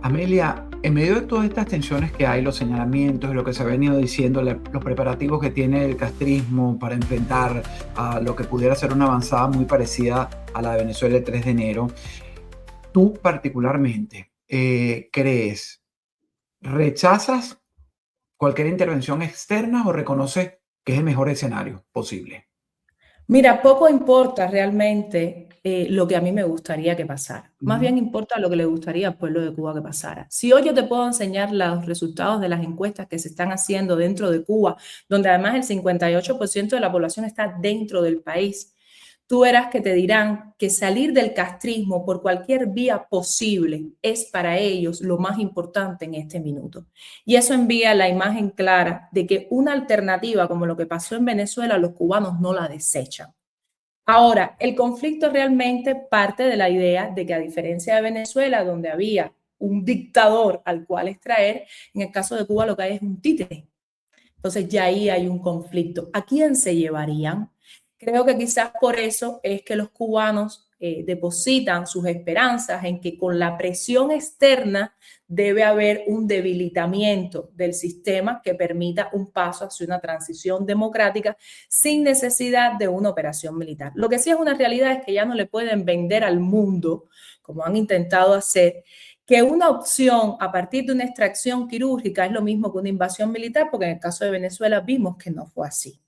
Amelia, en medio de todas estas tensiones que hay, los señalamientos y lo que se ha venido diciendo, los preparativos que tiene el castrismo para enfrentar a lo que pudiera ser una avanzada muy parecida a la de Venezuela el 3 de enero, tú particularmente rechazas cualquier intervención externa o reconoces que es el mejor escenario posible? Mira, poco importa realmente lo que a mí me gustaría que pasara. Más Ujú. bien importa lo que le gustaría al pueblo de Cuba que pasara. Si hoy yo te puedo enseñar los resultados de las encuestas que se están haciendo dentro de Cuba, donde además el 58% de la población está dentro del país, tú verás que te dirán que salir del castrismo por cualquier vía posible es para ellos lo más importante en este minuto. Y eso envía la imagen clara de que una alternativa como lo que pasó en Venezuela, los cubanos no la desechan. Ahora, el conflicto realmente parte de la idea de que a diferencia de Venezuela, donde había un dictador al cual extraer, en el caso de Cuba lo que hay es un títere. Entonces ya ahí hay un conflicto. ¿A quién se llevarían? Creo que quizás por eso es que los cubanos depositan sus esperanzas en que con la presión externa debe haber un debilitamiento del sistema que permita un paso hacia una transición democrática sin necesidad de una operación militar. Lo que sí es una realidad es que ya no le pueden vender al mundo, como han intentado hacer, que una opción a partir de una extracción quirúrgica es lo mismo que una invasión militar, porque en el caso de Venezuela vimos que no fue así.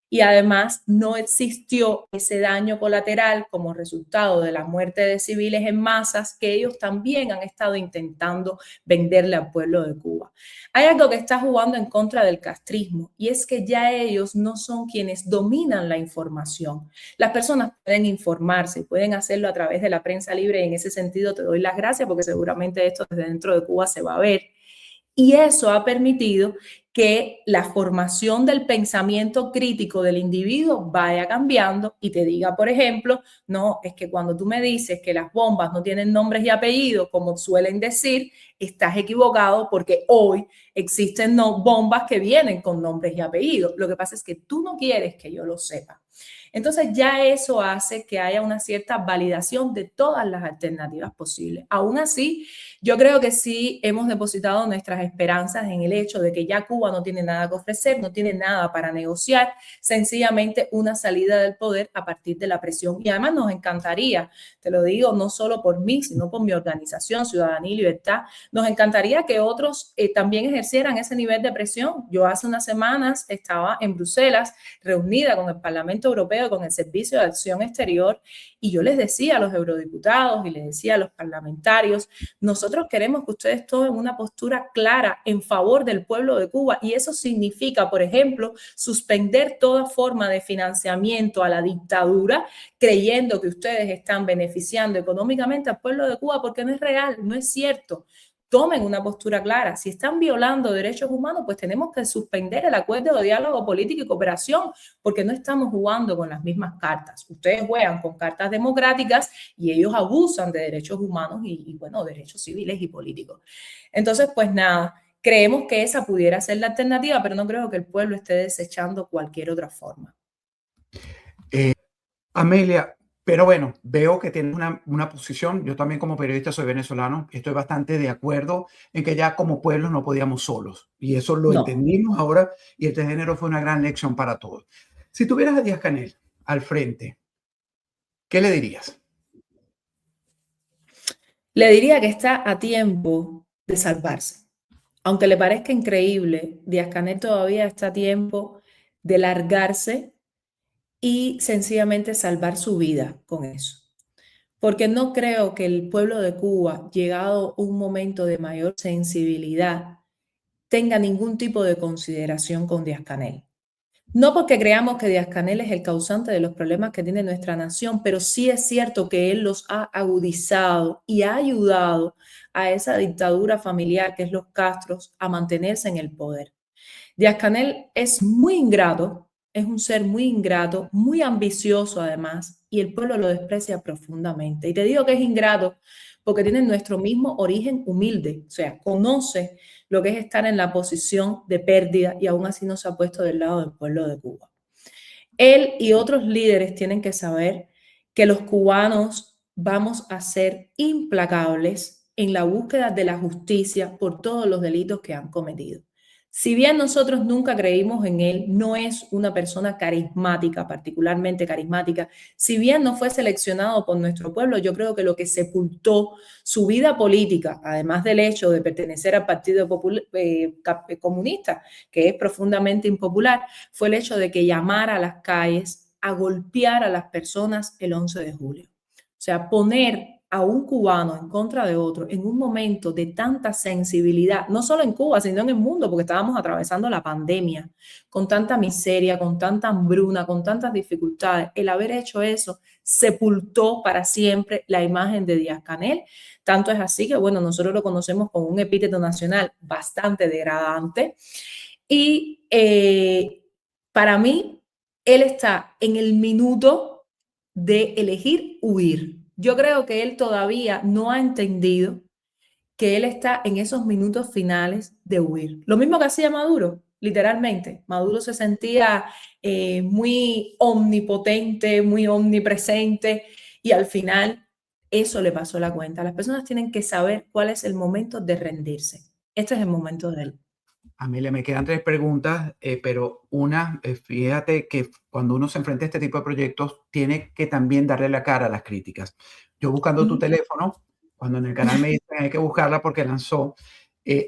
Y además no existió ese daño colateral como resultado de la muerte de civiles en masas que ellos también han estado intentando venderle al pueblo de Cuba. Hay algo que está jugando en contra del castrismo y es que ya ellos no son quienes dominan la información. Las personas pueden informarse, pueden hacerlo a través de la prensa libre y en ese sentido te doy las gracias porque seguramente esto desde dentro de Cuba se va a ver. Y eso ha permitido que la formación del pensamiento crítico del individuo vaya cambiando y te diga, por ejemplo, no, es que cuando tú me dices que las bombas no tienen nombres y apellidos, como suelen decir, estás equivocado porque hoy existen bombas que vienen con nombres y apellidos. Lo que pasa es que tú no quieres que yo lo sepa. Entonces ya eso hace que haya una cierta validación de todas las alternativas posibles. Aún así, yo creo que sí hemos depositado nuestras esperanzas en el hecho de que ya Cuba no tiene nada que ofrecer, no tiene nada para negociar, sencillamente una salida del poder a partir de la presión. Y además nos encantaría, te lo digo no solo por mí, sino por mi organización Ciudadanía y Libertad, nos encantaría que otros también ejercieran ese nivel de presión. Yo hace unas semanas estaba en Bruselas reunida con el Parlamento Europeo, con el Servicio de Acción Exterior, y yo les decía a los eurodiputados y les decía a los parlamentarios, nosotros queremos que ustedes tomen una postura clara en favor del pueblo de Cuba y eso significa, por ejemplo, suspender toda forma de financiamiento a la dictadura, creyendo que ustedes están beneficiando económicamente al pueblo de Cuba porque no es real, no es cierto. Tomen una postura clara. Si están violando derechos humanos, pues tenemos que suspender el acuerdo de diálogo político y cooperación, porque no estamos jugando con las mismas cartas. Ustedes juegan con cartas democráticas y ellos abusan de derechos humanos y bueno, derechos civiles y políticos. Entonces, pues nada, creemos que esa pudiera ser la alternativa, pero no creo que el pueblo esté desechando cualquier otra forma. Amelia, pero bueno, veo que tienes una posición. Yo también como periodista soy venezolano, estoy bastante de acuerdo en que ya como pueblo no podíamos solos. Y eso lo No. entendimos ahora y el 3 de enero fue una gran lección para todos. Si tuvieras a Díaz-Canel al frente, ¿qué le dirías? Le diría que está a tiempo de salvarse. Aunque le parezca increíble, Díaz-Canel todavía está a tiempo de largarse y sencillamente salvar su vida con eso. Porque no creo que el pueblo de Cuba, llegado un momento de mayor sensibilidad, tenga ningún tipo de consideración con Díaz-Canel. No porque creamos que Díaz-Canel es el causante de los problemas que tiene nuestra nación, pero sí es cierto que él los ha agudizado y ha ayudado a esa dictadura familiar que es los Castros a mantenerse en el poder. Díaz-Canel es muy ingrato, es un ser muy ingrato, muy ambicioso además, y el pueblo lo desprecia profundamente. Y te digo que es ingrato porque tiene nuestro mismo origen humilde, o sea, conoce lo que es estar en la posición de pérdida y aún así no se ha puesto del lado del pueblo de Cuba. Él y otros líderes tienen que saber que los cubanos vamos a ser implacables en la búsqueda de la justicia por todos los delitos que han cometido. Si bien nosotros nunca creímos en él, no es una persona carismática, particularmente carismática. Si bien no fue seleccionado por nuestro pueblo, yo creo que lo que sepultó su vida política, además del hecho de pertenecer al Partido Comunista, que es profundamente impopular, fue el hecho de que llamara a las calles a golpear a las personas el 11 de julio. O sea, poner a un cubano en contra de otro en un momento de tanta sensibilidad, no solo en Cuba, sino en el mundo, porque estábamos atravesando la pandemia, con tanta miseria, con tanta hambruna, con tantas dificultades. El haber hecho eso sepultó para siempre la imagen de Díaz-Canel. Tanto es así que, bueno, nosotros lo conocemos con un epíteto nacional bastante degradante. Y para mí, él está en el minuto de elegir huir. Yo creo que él todavía no ha entendido que él está en esos minutos finales de huir. Lo mismo que hacía Maduro, literalmente. Maduro se sentía muy omnipotente, muy omnipresente y al final eso le pasó la cuenta. Las personas tienen que saber cuál es el momento de rendirse. Este es el momento de él. Amelia, me quedan 3 preguntas, pero una, fíjate que cuando uno se enfrenta a este tipo de proyectos, tiene que también darle la cara a las críticas. Yo buscando tu teléfono, cuando en el canal me dicen hay que buscarla porque lanzó,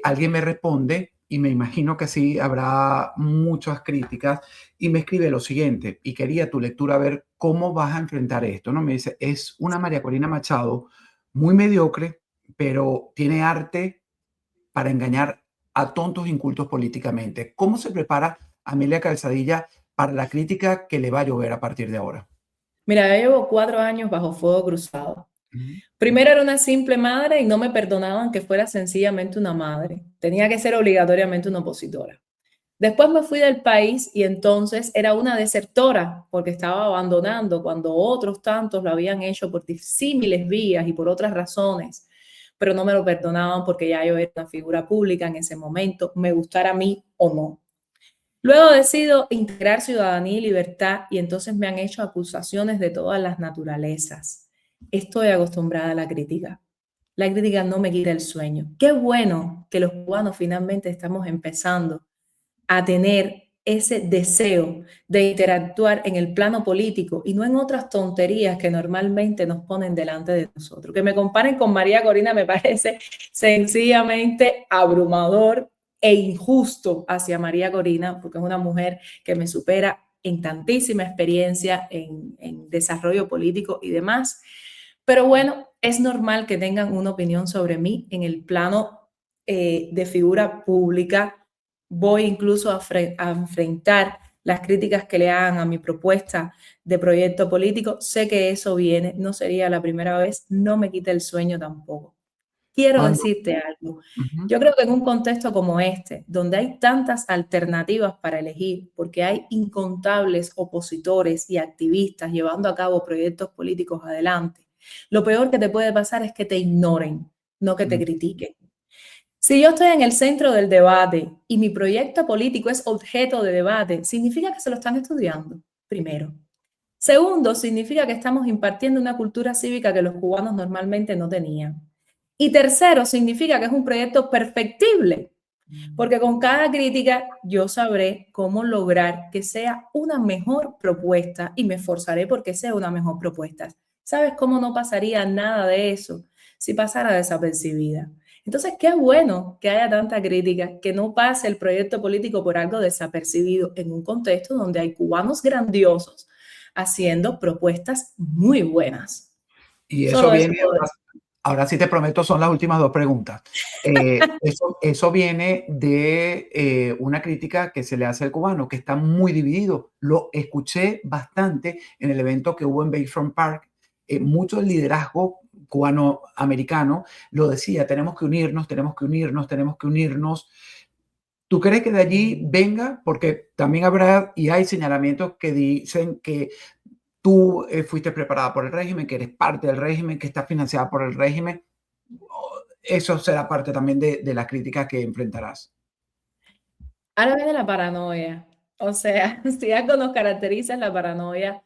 alguien me responde y me imagino que sí, habrá muchas críticas y me escribe lo siguiente, y quería tu lectura a ver cómo vas a enfrentar esto, ¿no? Me dice, es una María Corina Machado muy mediocre, pero tiene arte para engañar a tontos incultos políticamente. ¿Cómo se prepara Amelia Calzadilla para la crítica que le va a llover a partir de ahora? Mira, yo llevo 4 años bajo fuego cruzado. Ujú. Primero era una simple madre y no me perdonaban que fuera sencillamente una madre. Tenía que ser obligatoriamente una opositora. Después me fui del país y entonces era una desertora porque estaba abandonando cuando otros tantos lo habían hecho por disímiles vías y por otras razones, pero no me lo perdonaban porque ya yo era una figura pública en ese momento, me gustara a mí o no. Luego decido integrar ciudadanía y libertad y entonces me han hecho acusaciones de todas las naturalezas. Estoy acostumbrada a la crítica. La crítica no me quita el sueño. Qué bueno que los cubanos finalmente estamos empezando a tener ese deseo de interactuar en el plano político y no en otras tonterías que normalmente nos ponen delante de nosotros. Que me comparen con María Corina me parece sencillamente abrumador e injusto hacia María Corina, porque es una mujer que me supera en tantísima experiencia en desarrollo político y demás. Pero bueno, es normal que tengan una opinión sobre mí en el plano de figura pública. Voy incluso a enfrentar las críticas que le hagan a mi propuesta de proyecto político. Sé que eso viene, no sería la primera vez, no me quita el sueño tampoco. Quiero Cuando, decirte algo. ujú, Yo creo que en un contexto como este, donde hay tantas alternativas para elegir, porque hay incontables opositores y activistas llevando a cabo proyectos políticos adelante, lo peor que te puede pasar es que te ignoren, no que te ujú. critiquen. Si yo estoy en el centro del debate y mi proyecto político es objeto de debate, significa que se lo están estudiando, primero. Segundo, significa que estamos impartiendo una cultura cívica que los cubanos normalmente no tenían. Y tercero, significa que es un proyecto perfectible, porque con cada crítica yo sabré cómo lograr que sea una mejor propuesta y me esforzaré porque sea una mejor propuesta. ¿Sabes cómo no pasaría nada de eso si pasara desapercibida? Entonces, qué bueno que haya tanta crítica, que no pase el proyecto político por algo desapercibido en un contexto donde hay cubanos grandiosos haciendo propuestas muy buenas. Y eso Solo eso viene, puedo decir. ahora sí te prometo, son las últimas 2 preguntas. Eso viene de una crítica que se le hace al cubano, que está muy dividido. Lo escuché bastante en el evento que hubo en Bayfront Park. Mucho del liderazgo cubano-americano lo decía, tenemos que unirnos, tenemos que unirnos, tenemos que unirnos. ¿Tú crees que de allí venga? Porque también habrá y hay señalamientos que dicen que tú fuiste preparada por el régimen, que eres parte del régimen, que estás financiada por el régimen. Eso será parte también de las críticas que enfrentarás. Ahora viene la paranoia. O sea, si algo nos caracteriza es la paranoia.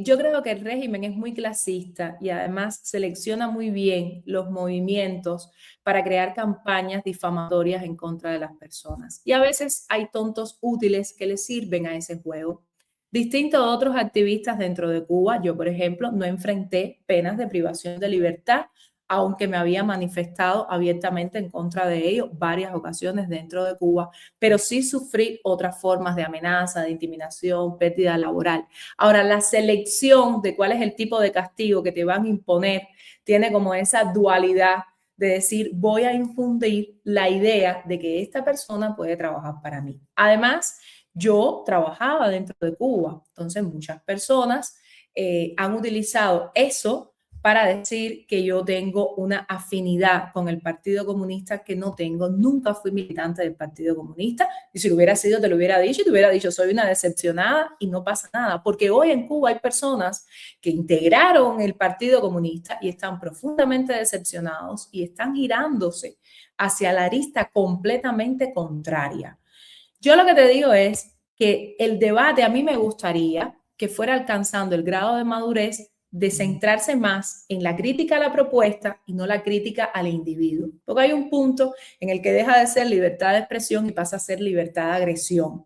Yo creo que el régimen es muy clasista y además selecciona muy bien los movimientos para crear campañas difamatorias en contra de las personas. Y a veces hay tontos útiles que le sirven a ese juego. Distinto a otros activistas dentro de Cuba, yo, por ejemplo, no enfrenté penas de privación de libertad, aunque me había manifestado abiertamente en contra de ello varias ocasiones dentro de Cuba, pero sí sufrí otras formas de amenaza, de intimidación, pérdida laboral. Ahora, la selección de cuál es el tipo de castigo que te van a imponer tiene como esa dualidad de decir, voy a infundir la idea de que esta persona puede trabajar para mí. Además, yo trabajaba dentro de Cuba, entonces muchas personas han utilizado eso para decir que yo tengo una afinidad con el Partido Comunista que no tengo. Nunca fui militante del Partido Comunista y si lo hubiera sido te lo hubiera dicho y te hubiera dicho soy una decepcionada y no pasa nada, porque hoy en Cuba hay personas que integraron el Partido Comunista y están profundamente decepcionados y están girándose hacia la arista completamente contraria. Yo lo que te digo es que el debate a mí me gustaría que fuera alcanzando el grado de madurez de centrarse más en la crítica a la propuesta y no la crítica al individuo. Porque hay un punto en el que deja de ser libertad de expresión y pasa a ser libertad de agresión.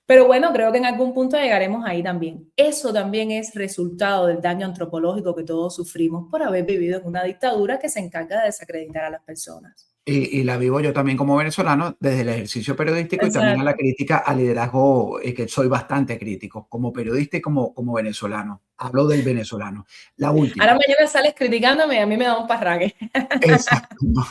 Pero bueno, creo que en algún punto llegaremos ahí también. Eso también es resultado del daño antropológico que todos sufrimos por haber vivido en una dictadura que se encarga de desacreditar a las personas. Y la vivo yo también como venezolano desde el ejercicio periodístico y también a la Exacto. crítica al liderazgo, que soy bastante crítico como periodista y como venezolano. Hablo del venezolano. La Ahora última. mañana sales criticándome y a mí me da un parraque. Exacto. No.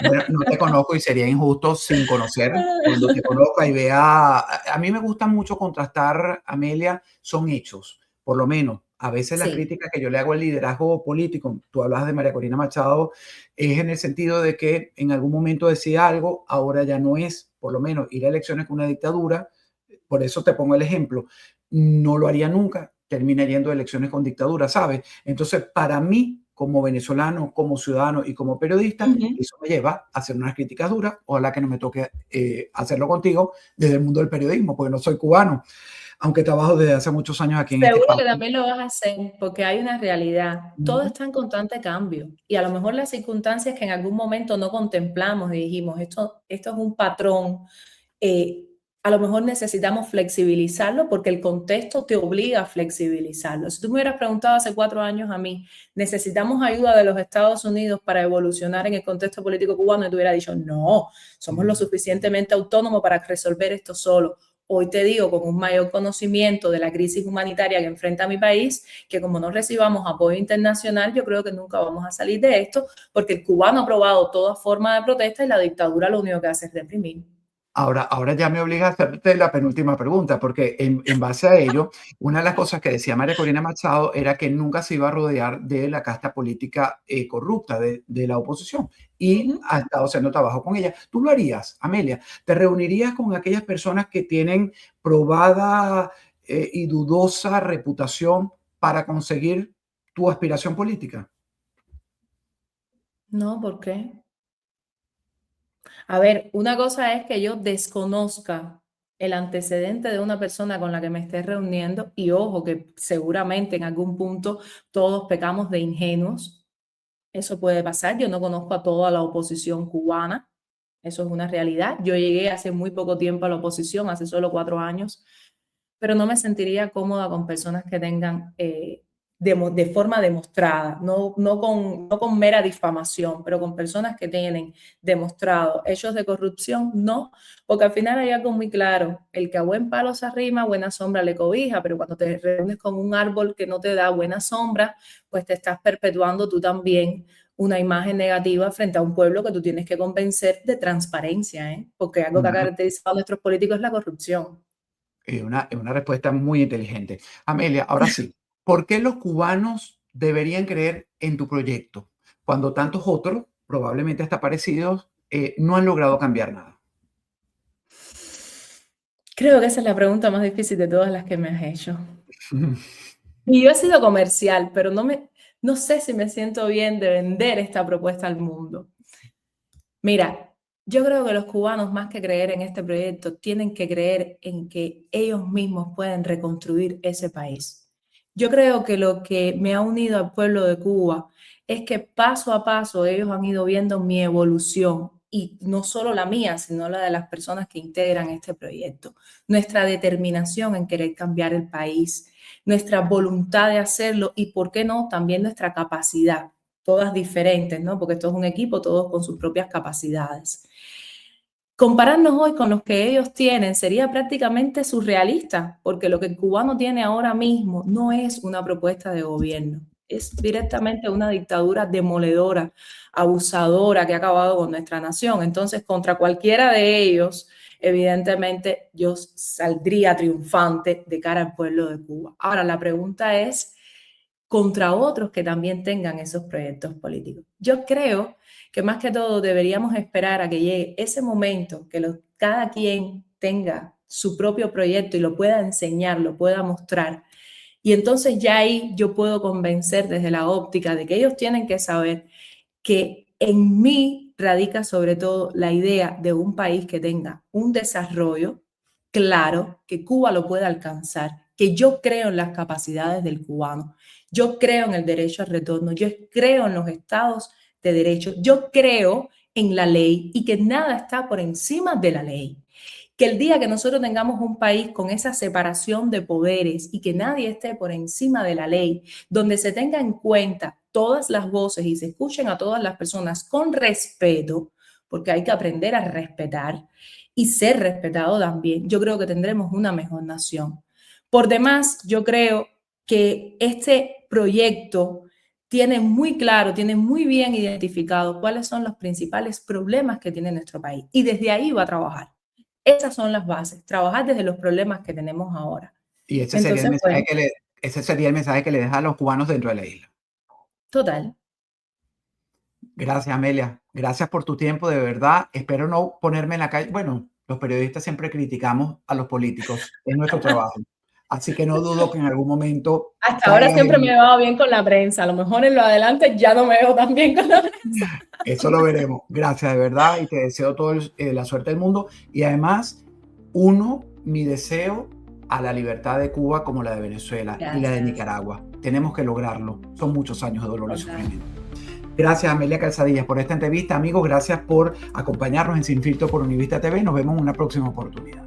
Bueno, no te conozco y sería injusto sin conocer. Cuando te conozca y vea, a mí me gusta mucho contrastar, Amelia, son hechos, por lo menos. A veces las Sí. críticas que yo le hago al liderazgo político, tú hablas de María Corina Machado, es en el sentido de que en algún momento decía algo, ahora ya no es, por lo menos ir a elecciones con una dictadura, por eso te pongo el ejemplo, no lo haría nunca, termina yendo a elecciones con dictadura, ¿sabes? Entonces, para mí, como venezolano, como ciudadano y como periodista, Ujú. eso me lleva a hacer unas críticas duras. Ojalá que no me toque hacerlo contigo desde el mundo del periodismo, porque no soy cubano, aunque trabajo desde hace muchos años aquí en este Seguro que espacio. también lo vas a hacer porque hay una realidad. Todo Ujú. está en constante cambio y a lo mejor las circunstancias que en algún momento no contemplamos y dijimos, esto es un patrón, eh, a lo mejor necesitamos flexibilizarlo porque el contexto te obliga a flexibilizarlo. Si tú me hubieras preguntado hace 4 años a mí, ¿necesitamos ayuda de los Estados Unidos para evolucionar en el contexto político cubano? Y te hubiera dicho, no, somos lo suficientemente autónomos para resolver esto solo. Hoy te digo, con un mayor conocimiento de la crisis humanitaria que enfrenta mi país, que como no recibamos apoyo internacional, yo creo que nunca vamos a salir de esto, porque el cubano ha aprobado toda forma de protesta y la dictadura lo único que hace es reprimir. Ahora ya me obliga a hacerte la penúltima pregunta, porque en base a ello, una de las cosas que decía María Corina Machado era que nunca se iba a rodear de la casta política corrupta de la oposición y Ujú. ha estado haciendo trabajo con ella. ¿Tú lo harías, Amelia? ¿Te reunirías con aquellas personas que tienen probada y dudosa reputación para conseguir tu aspiración política? No, ¿por qué? A ver, una cosa es que yo desconozca el antecedente de una persona con la que me esté reuniendo y ojo que seguramente en algún punto todos pecamos de ingenuos. Eso puede pasar. Yo no conozco a toda la oposición cubana. Eso es una realidad. Yo llegué hace muy poco tiempo a la oposición, hace solo 4 años, pero no me sentiría cómoda con personas que tengan de forma demostrada, no con mera difamación, pero con personas que tienen demostrado hechos de corrupción, no, porque al final hay algo muy claro, el que a buen palo se arrima, buena sombra le cobija, pero cuando te reúnes con un árbol que no te da buena sombra, pues te estás perpetuando tú también una imagen negativa frente a un pueblo que tú tienes que convencer de transparencia, ¿eh? Porque algo que ha Una, caracterizado a nuestros políticos es la corrupción. una respuesta muy inteligente. Amelia, ahora sí, ¿por qué los cubanos deberían creer en tu proyecto cuando tantos otros, probablemente hasta parecidos, no han logrado cambiar nada? Creo que esa es la pregunta más difícil de todas las que me has hecho. Y yo he sido comercial, pero no sé si me siento bien de vender esta propuesta al mundo. Mira, yo creo que los cubanos, más que creer en este proyecto, tienen que creer en que ellos mismos pueden reconstruir ese país. Yo creo que lo que me ha unido al pueblo de Cuba es que paso a paso ellos han ido viendo mi evolución y no solo la mía, sino la de las personas que integran este proyecto. Nuestra determinación en querer cambiar el país, nuestra voluntad de hacerlo y, ¿por qué no?, también nuestra capacidad, todas diferentes, ¿no? Porque esto es un equipo, todos con sus propias capacidades. Compararnos hoy con los que ellos tienen sería prácticamente surrealista, porque lo que el cubano tiene ahora mismo no es una propuesta de gobierno, es directamente una dictadura demoledora, abusadora, que ha acabado con nuestra nación. Entonces, contra cualquiera de ellos, evidentemente, yo saldría triunfante de cara al pueblo de Cuba. Ahora, la pregunta es, contra otros que también tengan esos proyectos políticos. Yo creo que más que todo deberíamos esperar a que llegue ese momento, que cada quien tenga su propio proyecto y lo pueda enseñar, lo pueda mostrar. Y entonces ya ahí yo puedo convencer desde la óptica de que ellos tienen que saber que en mí radica sobre todo la idea de un país que tenga un desarrollo claro, que Cuba lo pueda alcanzar, que yo creo en las capacidades del cubano, yo creo en el derecho al retorno, yo creo en los estados de derecho, yo creo en la ley y que nada está por encima de la ley. Que el día que nosotros tengamos un país con esa separación de poderes y que nadie esté por encima de la ley, donde se tenga en cuenta todas las voces y se escuchen a todas las personas con respeto, porque hay que aprender a respetar y ser respetado también, yo creo que tendremos una mejor nación. Por demás, yo creo que este proyecto tiene muy claro, tiene muy bien identificado cuáles son los principales problemas que tiene nuestro país y desde ahí va a trabajar. Esas son las bases, trabajar desde los problemas que tenemos ahora. Y ese sería el Entonces, mensaje bueno, ese sería el mensaje que le deja a los cubanos dentro de la isla. total. Gracias, Amelia. Gracias por tu tiempo, de verdad. Espero no ponerme en la calle. Bueno, los periodistas siempre criticamos a los políticos, es nuestro trabajo. Así que no dudo que en algún momento Hasta ahora caigas siempre me en... he llevado bien con la prensa, a lo mejor en lo adelante ya no me veo tan bien con la prensa. Eso lo veremos. Gracias, de verdad, y te deseo toda la suerte del mundo. Y además, uno, mi deseo a la libertad de Cuba como la de Venezuela y la de Gracias. Nicaragua. Tenemos que lograrlo. Son muchos años de dolor y Total. sufrimiento. Gracias, Amelia Calzadillas, por esta entrevista. Amigos, gracias por acompañarnos en Sin Filtro por Univista TV. Nos vemos en una próxima oportunidad.